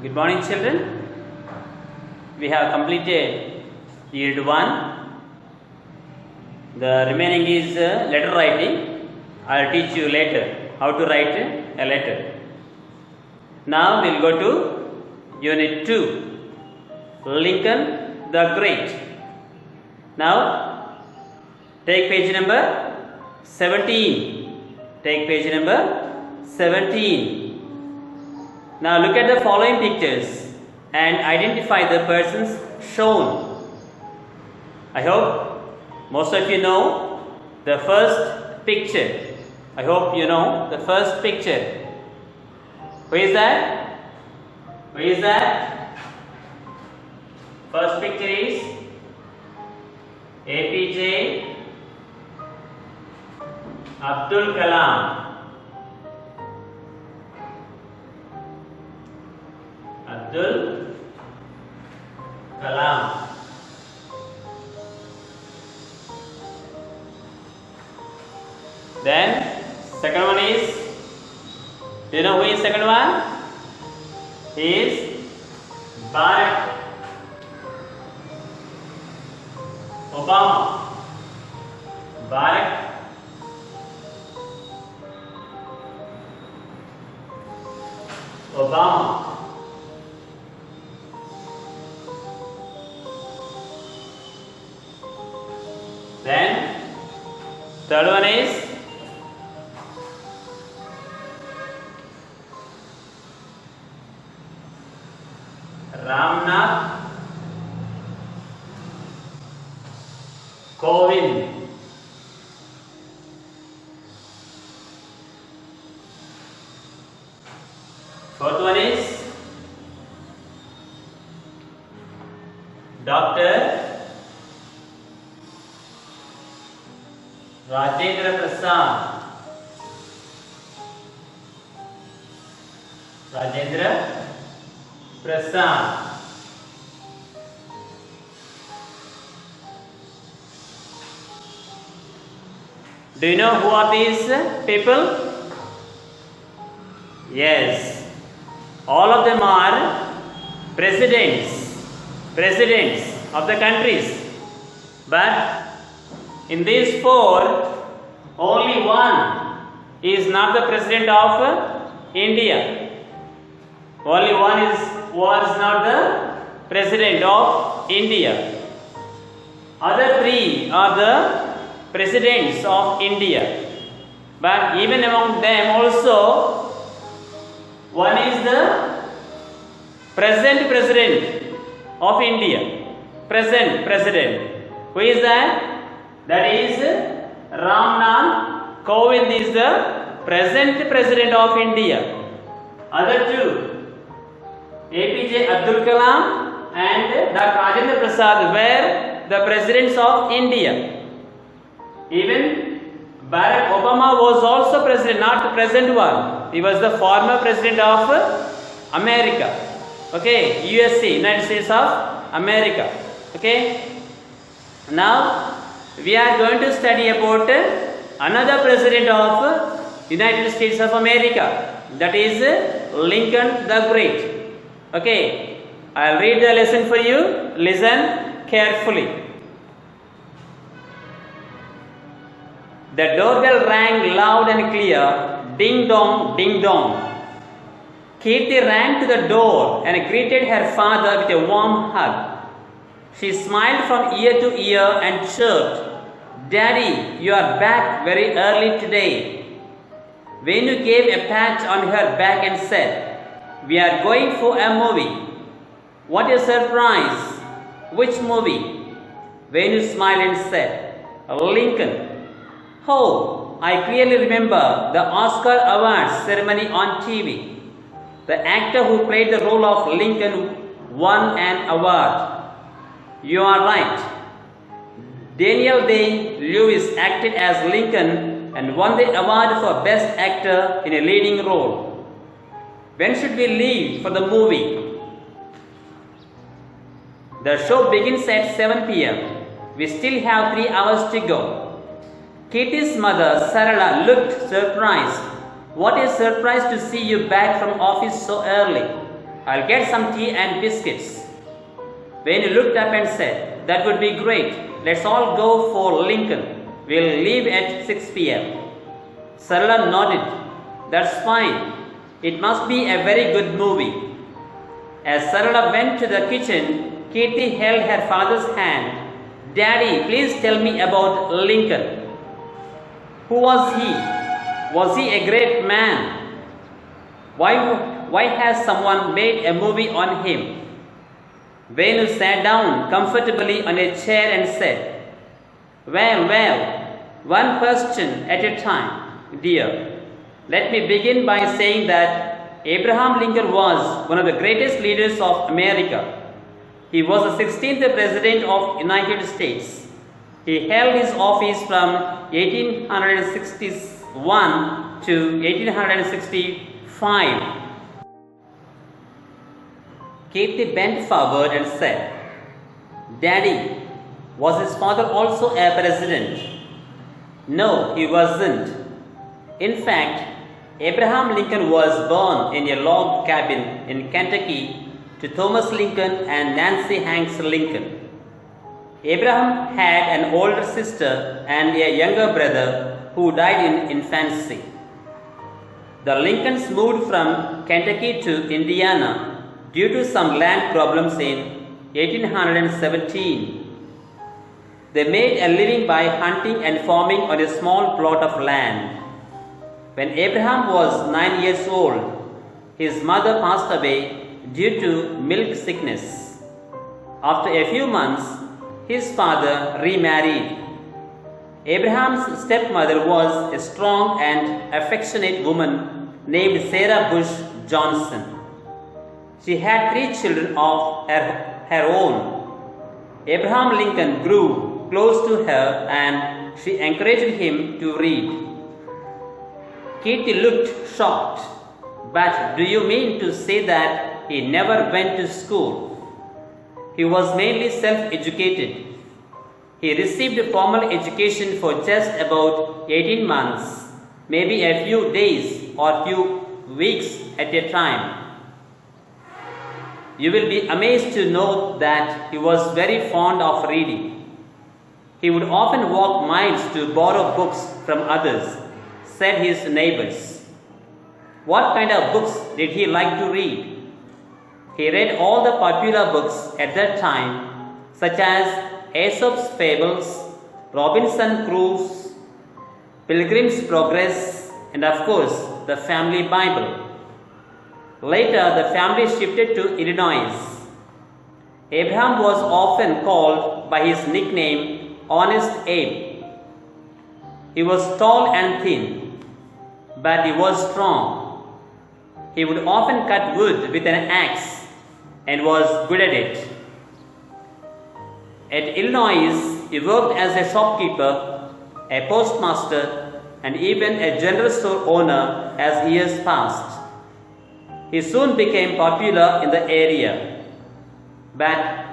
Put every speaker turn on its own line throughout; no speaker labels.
Good morning, children. We have completed Unit 1. The remaining is letter writing. I will teach you later how to write a letter. Now we will go to Unit 2. Lincoln the Great. Now take page number 17. Take page number 17. Now look at the following pictures and identify the persons shown. I hope most of you know the first picture. I hope you know the first picture. Who is that? Who is that? First picture is APJ Abdul Kalam. Abdul Kalam. Then second one is, do you know who is second one? He is Barack Obama. Barack Obama. Then third one is Ramnath Kovind. Fourth one is Dr. Rajendra Prasad. Rajendra Prasad. Do you know who are these people? Yes. All of them are presidents of the countries. But in these four, only one is not the president of India. Only one was not the president of India. Other three are the presidents of India. But even among them also, one is the present president of India. Present president. Who is that? That is Ramnath Kovind is the present president of India. Other two, APJ Abdul Kalam and Dr. Rajendra Prasad were the presidents of India. Even Barack Obama was also president, not the present one. He was the former president of America. Okay, USA, United States of America. Okay. Now we are going to study about another president of United States of America. That is Lincoln the Great. Okay, I will read the lesson for you. Listen carefully. The doorbell rang loud and clear. Ding dong, ding dong. Katie ran to the door and greeted her father with a warm hug. She smiled from ear to ear and chirped, "Daddy, you are back very early today." Venu gave a pat on her back and said, "We are going for a movie." "What a surprise! Which movie?" Venu smiled and said, "Lincoln." "Oh, I clearly remember the Oscar Awards ceremony on TV. The actor who played the role of Lincoln won an award." "You are right. Daniel Day-Lewis acted as Lincoln and won the award for Best Actor in a leading role. When should we leave for the movie?" "The show begins at 7 p.m. We still have 3 hours to go." Katie's mother, Sarala, looked surprised. "What a surprise to see you back from office so early." I'll get some tea and biscuits. Venu looked up and said, That would be great. Let's all go for Lincoln. We'll leave at 6 p.m. Sarala nodded. That's fine. It must be a very good movie. As Sarala went to the kitchen, Kirti held her father's hand. Daddy, please tell me about Lincoln. Who was he? Was he a great man? Why has someone made a movie on him? Venu sat down comfortably on a chair and said, Well, one question at a time, dear. Let me begin by saying that Abraham Lincoln was one of the greatest leaders of America. He was the 16th President of United States. He held his office from 1861 to 1865. Kirti bent forward and said, Daddy, was his father also a president? No, he wasn't. In fact, Abraham Lincoln was born in a log cabin in Kentucky to Thomas Lincoln and Nancy Hanks Lincoln. Abraham had an older sister and a younger brother who died in infancy. The Lincolns moved from Kentucky to Indiana due to some land problems in 1817. They made a living by hunting and farming on a small plot of land. When Abraham was 9 years old, his mother passed away due to milk sickness. After a few months, his father remarried. Abraham's stepmother was a strong and affectionate woman named Sarah Bush Johnson. She had 3 children of her own. Abraham Lincoln grew close to her and she encouraged him to read. Kirti looked shocked. But do you mean to say that he never went to school? He was mainly self-educated. He received formal education for just about 18 months, maybe a few days or few weeks at a time. You will be amazed to know that he was very fond of reading. He would often walk miles to borrow books from others, said his neighbors. What kind of books did he like to read? He read all the popular books at that time, such as Aesop's Fables, Robinson Crusoe, Pilgrim's Progress, and of course, the family Bible. Later, the family shifted to Illinois. Abraham was often called by his nickname Honest Abe. He was tall and thin, but he was strong. He would often cut wood with an axe and was good at it. At Illinois, he worked as a shopkeeper, a postmaster, and even a general store owner as years passed. He soon became popular in the area. But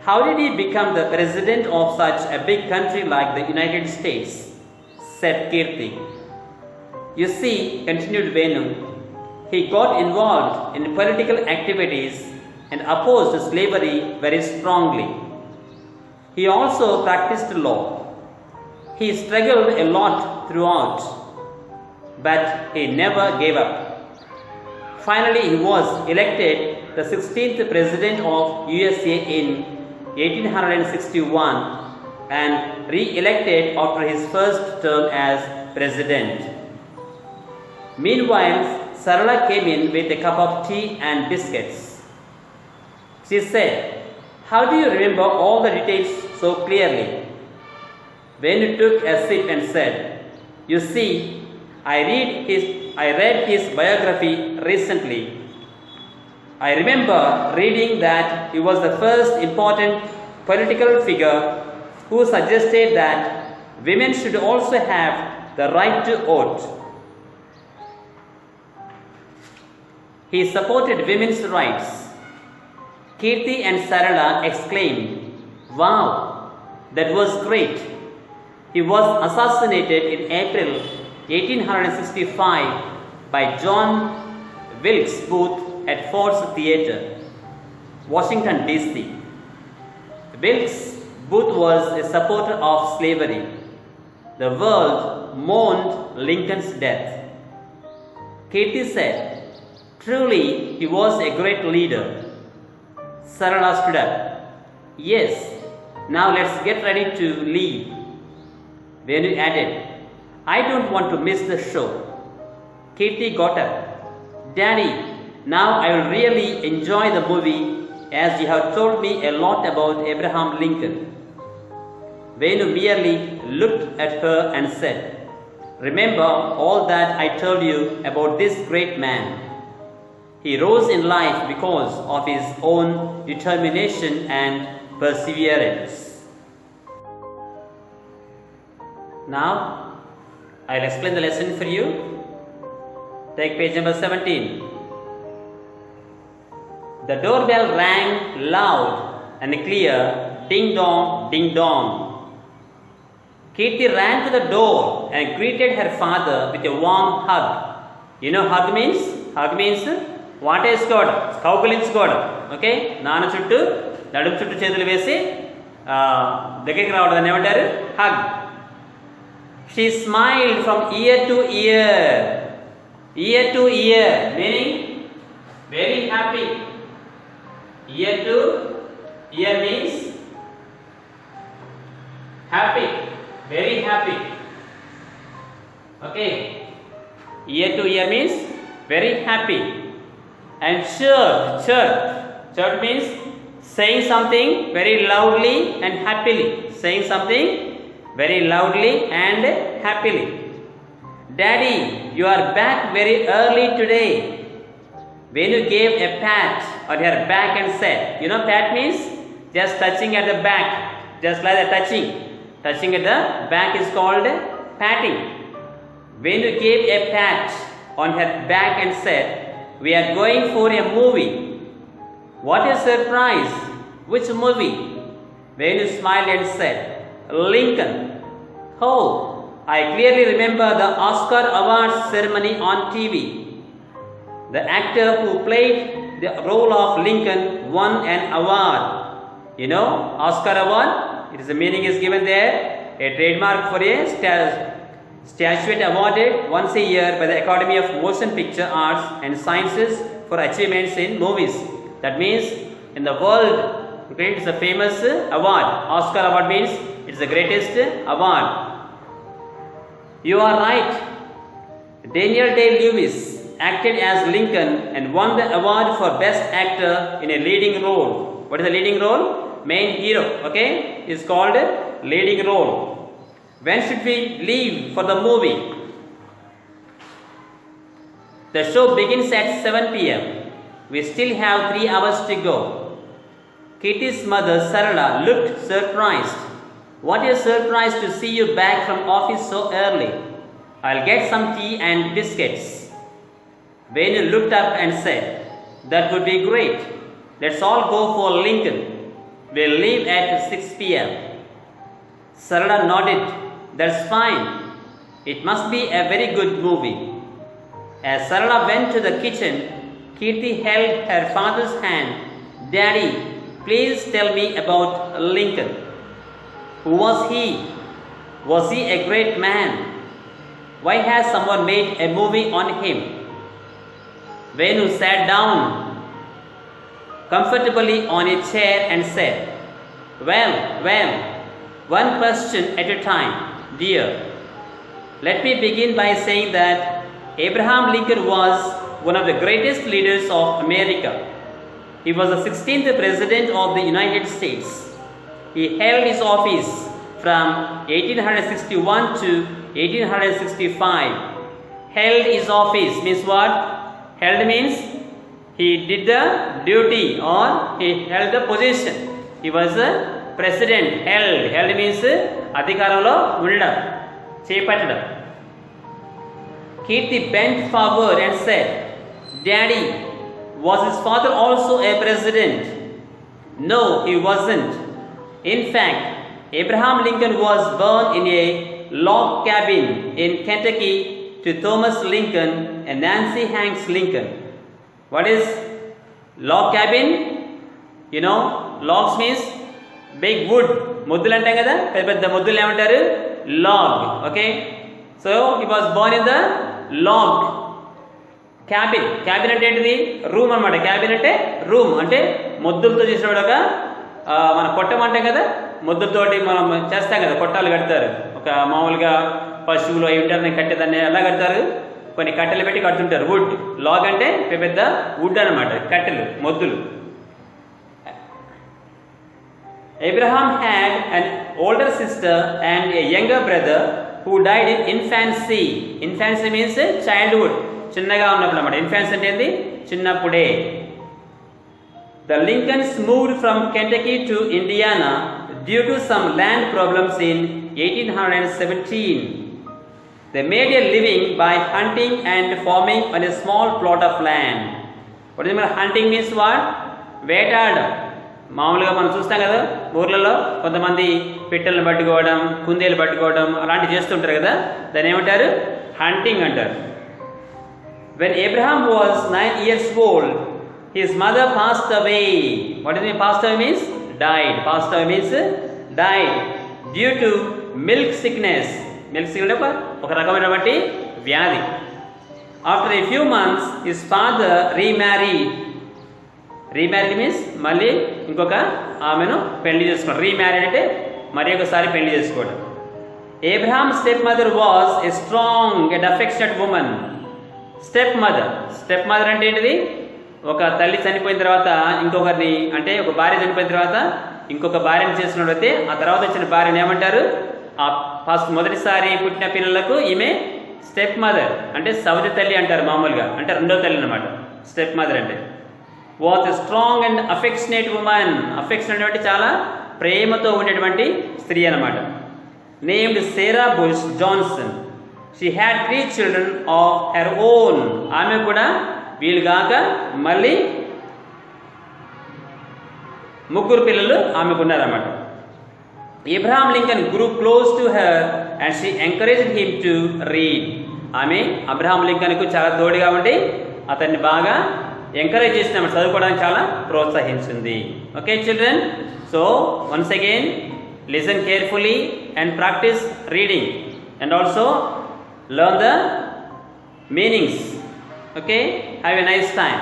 how did he become the president of such a big country like the United States? Said Kirti. You see, continued Venu, he got involved in political activities and opposed slavery very strongly. He also practiced law. He struggled a lot throughout, but he never gave up. Finally, he was elected the 16th President of USA in 1861 and re-elected after his first term as President. Meanwhile, Sarala came in with a cup of tea and biscuits. She said, How do you remember all the details so clearly? Venu took a sip and said, You see, I read his biography recently. I remember reading that he was the first important political figure who suggested that women should also have the right to vote. He supported women's rights. Kirti and Sarala exclaimed, Wow, that was great. He was assassinated in April 1865 by John Wilkes Booth at Ford's Theatre, Washington, D.C. Wilkes Booth was a supporter of slavery. The world mourned Lincoln's death. Katie said, "Truly, he was a great leader." Sarala stood up. "Yes, now let's get ready to leave." Venu added, "I don't want to miss the show." Katie got up. "Daddy, now I will really enjoy the movie as you have told me a lot about Abraham Lincoln." Venu merely looked at her and said, "Remember all that I told you about this great man. He rose in life because of his own determination and perseverance." Now, I'll explain the lesson for you. Take page number 17. The doorbell rang loud and clear, ding dong, ding dong. Katie ran to the door and greeted her father with a warm hug. You know hug means? Hug means వాటేసుకోవడం, కౌగులించుకోవడం. Okay, నాన్న చుట్టూ నడుము చుట్టూ చేతులు వేసి దగ్గరికి రావడం అని ఏమంటారు? Hug. She smiled from ear to ear. Ear to ear meaning very happy. Ear to ear means happy, very happy. Okay, ear to ear means very happy. And chirp means saying something very loudly and happily. Saying something very loudly and happily. "Daddy, you are back very early today." Venu gave a pat on her back and said, you know pat means just touching at the back, just like that touching. Touching at the back is called patting. Venu gave a pat on her back and said, "We are going for a movie." "What a surprise! Which movie?" Venu smiled and said, "Lincoln." "Oh, I clearly remember the Oscar Awards ceremony on TV. The actor who played the role of Lincoln won an award." You know, Oscar Award, it is the meaning is given there, a trademark for a statuette awarded once a year by the Academy of Motion Picture Arts and Sciences for achievements in movies. That means in the world, okay, it is a famous award. Oscar Award means it is the greatest award. You are right. Daniel Day-Lewis acted as Lincoln and won the award for Best Actor in a leading role. What is the leading role? Main hero, okay, is called leading role. When should we leave for the movie? The show begins at 7 p.m. We still have 3 hours to go. Katie's mother, Sarala, looked surprised. "What a surprise to see you back from office so early. I'll get some tea and biscuits." Venu looked up and said, "That would be great. Let's all go for Lincoln. We'll leave at 6 p.m. Sarala nodded. "That's fine. It must be a very good movie." As Sarala went to the kitchen, Katie held her father's hand. "Daddy, please tell me about Lincoln. Who was he? Was he a great man? Why has someone made a movie on him?" Venu sat down comfortably on a chair and said, Well, one question at a time, dear. Let me begin by saying that Abraham Lincoln was one of the greatest leaders of America. He was the 16th President of the United States. He held his office from 1861 to 1865. Held his office means what? Held means he did the duty or he held the position. He was a president. Held means అధికారంలో ఉండడం, చేపట్టడం. Katie bent forward and said, "Daddy, was his father also a president?" "No, he wasn't. In fact, Abraham Lincoln was born in a log cabin in Kentucky to Thomas Lincoln and Nancy Hanks Lincoln." What is log cabin, you know, logs means big wood. మొద్దులు అంటాం కదా, పెద్ద పెద్ద మొద్దులు ఏమంటారు? Log. Okay, so he was born in the log cabin. Cabin అంటే ఏంటిది? Room అనమాట. Cabin అంటే రూమ్, అంటే మొద్దులతో చేసిన ఒక మన కొట్టం అంటాం కదా, మొద్దులతోటి మనం చేస్తాం కదా, కొట్టాలు కడతారు. ఒక మామూలుగా పశువులు అవి ఉంటారు కట్టేదాన్ని ఎలా కడతారు? కొన్ని కట్టెలు పెట్టి కడుతుంటారు. వుడ్. లాగ్ అంటే పెద్ద వుడ్ అనమాట, కట్టెలు, మొద్దులు. Abraham had an older sister and a younger brother who died in infancy. Infancy means childhood. చిన్నగా ఉన్నప్పుడు అన్నమాట. ఇన్ఫాన్సీ అంటే ఏంది? చిన్నప్పుడే. The Lincolns moved from Kentucky to Indiana due to some land problems in 1817. They made a living by hunting and farming on a small plot of land. What is mean hunting means what? వేటాడడం. మామూలుగా మనం చూస్తాం కదా ఊర్లలో కొంతమంది పిట్టలను పట్టుకోవడం, కుందేలు పట్టుకోవడం అలాంటివి చేస్తుంటారు కదా, దాన్ని ఏమంటారు? హంటింగ్ అంటారు. When Abraham was 9 years old, his mother passed away. What is mean passed away means? Died. Passed away means died due to milk sickness. Milk sickness ఒక రకమైనటువంటి వ్యాధి. After a few months, his father remarried. Remarried means మళ్ళీ ఇంకొక ఆమెను పెళ్లి చేసుకోవడం. Remarried అంటే మరి ఒకసారి పెళ్లి చేసుకోవడం. ఏబ్రహామ్ step mother was a strong and affectionate women. Step mother అంటే ఏంటిది? ఒక తల్లి చనిపోయిన తర్వాత ఇంకొకరిని, అంటే ఒక భార్య చనిపోయిన తర్వాత ఇంకొక భార్యను చేసినట్లయితే ఆ తర్వాత వచ్చిన భార్యను ఏమంటారు? ఆ ఫస్ట్ మొదటిసారి పుట్టిన పిల్లలకు ఈమె స్టెప్ మదర్ అంటే సవతి తల్లి అంటారు మామూలుగా, అంటే రెండో తల్లి అనమాట స్టెప్ మదర్ అంటే. Was a strong and affectionate women. Affectionate అంటే చాలా ప్రేమతో ఉండేటువంటి స్త్రీ అనమాట. Named Sarah Bush Johnson. She had 3 children of her own. ఆమె కూడా వీళ్ళు కాక మళ్ళీ 3 పిల్లలు ఆమెకున్నారన్నమాట. Abraham Lincoln grew close to her and she encouraged him to read. ఆమె అబ్రహాం లింకన్కు చాలా తోడుగా ఉండి అతన్ని బాగా ఎంకరేజ్ చేసిన, చదువుకోవడానికి చాలా ప్రోత్సహించింది. Okay children, so once again listen carefully and practice reading and also learn the meanings. Okay, have a nice time.